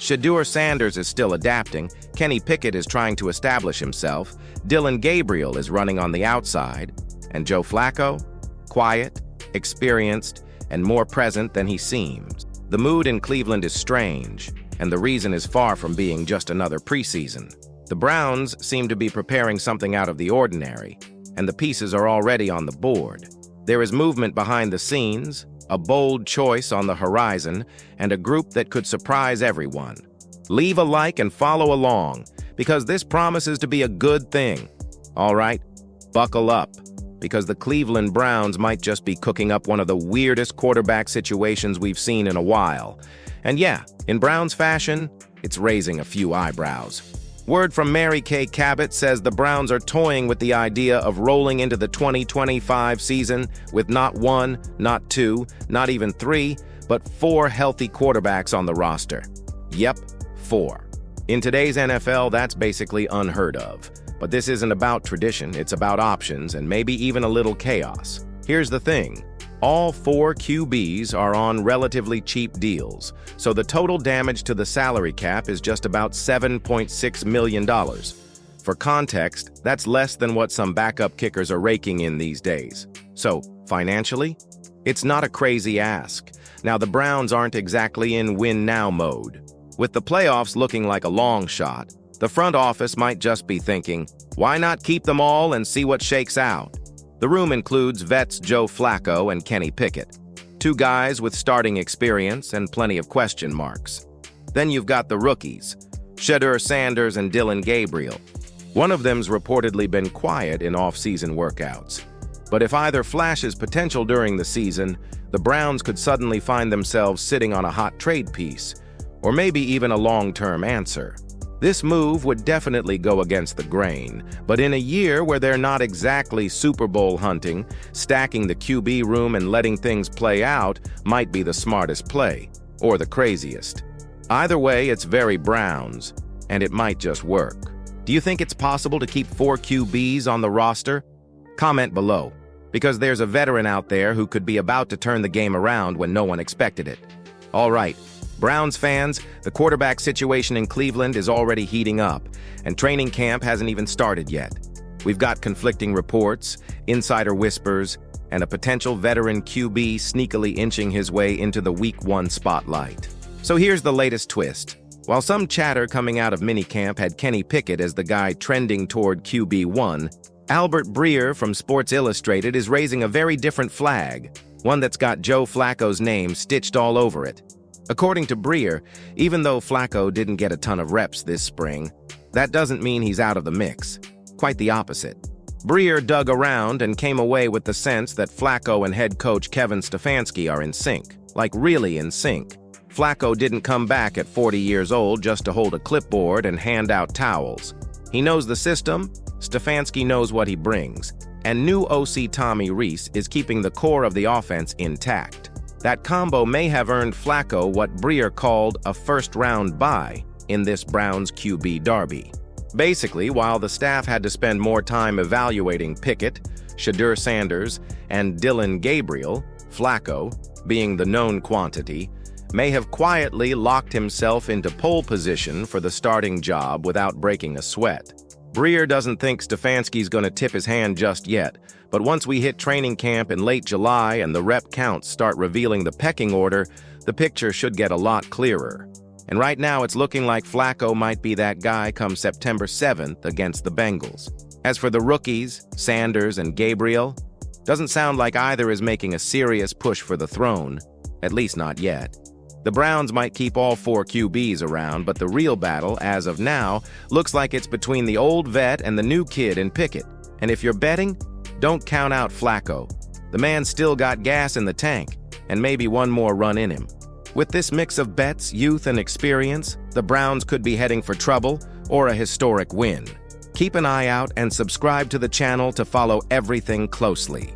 Shedeur Sanders is still adapting, Kenny Pickett is trying to establish himself, Dillon Gabriel is running on the outside, and Joe Flacco? Quiet, experienced, and more present than he seems. The mood in Cleveland is strange, and the reason is far from being just another preseason. The Browns seem to be preparing something out of the ordinary, and the pieces are already on the board. There is movement behind the scenes, a bold choice on the horizon, and a group that could surprise everyone. Leave a like and follow along, because this promises to be a good thing. All right, buckle up, because the Cleveland Browns might just be cooking up one of the weirdest quarterback situations we've seen in a while. And yeah, in Browns fashion, it's raising a few eyebrows. Word from Mary Kay Cabot says the Browns are toying with the idea of rolling into the 2025 season with not one, not two, not even three, but 4 healthy quarterbacks on the roster. Yep, 4. In today's NFL, that's basically unheard of. But this isn't about tradition, it's about options and maybe even a little chaos. Here's the thing. All 4 QBs are on relatively cheap deals, so the total damage to the salary cap is just about $7.6 million. For context, that's less than what some backup kickers are raking in these days. So, financially, it's not a crazy ask. Now, the Browns aren't exactly in win-now mode. With the playoffs looking like a long shot, the front office might just be thinking, why not keep them all and see what shakes out? The room includes vets Joe Flacco and Kenny Pickett, 2 guys with starting experience and plenty of question marks. Then you've got the rookies, Shedeur Sanders and Dillon Gabriel. One of them's reportedly been quiet in off-season workouts. But if either flashes potential during the season, the Browns could suddenly find themselves sitting on a hot trade piece, or maybe even a long-term answer. This move would definitely go against the grain, but in a year where they're not exactly Super Bowl hunting, stacking the QB room and letting things play out might be the smartest play, or the craziest. Either way, it's very Browns, and it might just work. Do you think it's possible to keep 4 QBs on the roster? Comment below, because there's a veteran out there who could be about to turn the game around when no one expected it. All right. Browns fans, the quarterback situation in Cleveland is already heating up, and training camp hasn't even started yet. We've got conflicting reports, insider whispers, and a potential veteran QB sneakily inching his way into the Week 1 spotlight. So here's the latest twist. While some chatter coming out of minicamp had Kenny Pickett as the guy trending toward QB1, Albert Breer from Sports Illustrated is raising a very different flag, one that's got Joe Flacco's name stitched all over it. According to Breer, even though Flacco didn't get a ton of reps this spring, that doesn't mean he's out of the mix. Quite the opposite. Breer dug around and came away with the sense that Flacco and head coach Kevin Stefanski are in sync, like really in sync. Flacco didn't come back at 40 years old just to hold a clipboard and hand out towels. He knows the system, Stefanski knows what he brings, and new OC Tommy Rees is keeping the core of the offense intact. That combo may have earned Flacco what Breer called a first-round bye in this Browns QB derby. Basically, while the staff had to spend more time evaluating Pickett, Shedeur Sanders, and Dillon Gabriel, Flacco, being the known quantity, may have quietly locked himself into pole position for the starting job without breaking a sweat. Breer doesn't think Stefanski's going to tip his hand just yet, but once we hit training camp in late July and the rep counts start revealing the pecking order, the picture should get a lot clearer. And right now it's looking like Flacco might be that guy come September 7th against the Bengals. As for the rookies, Sanders and Gabriel, doesn't sound like either is making a serious push for the throne, at least not yet. The Browns might keep all 4 QBs around, but the real battle, as of now, looks like it's between the old vet and the new kid in Pickett. And if you're betting, don't count out Flacco. The man's still got gas in the tank, and maybe one more run in him. With this mix of bets, youth, and experience, the Browns could be heading for trouble or a historic win. Keep an eye out and subscribe to the channel to follow everything closely.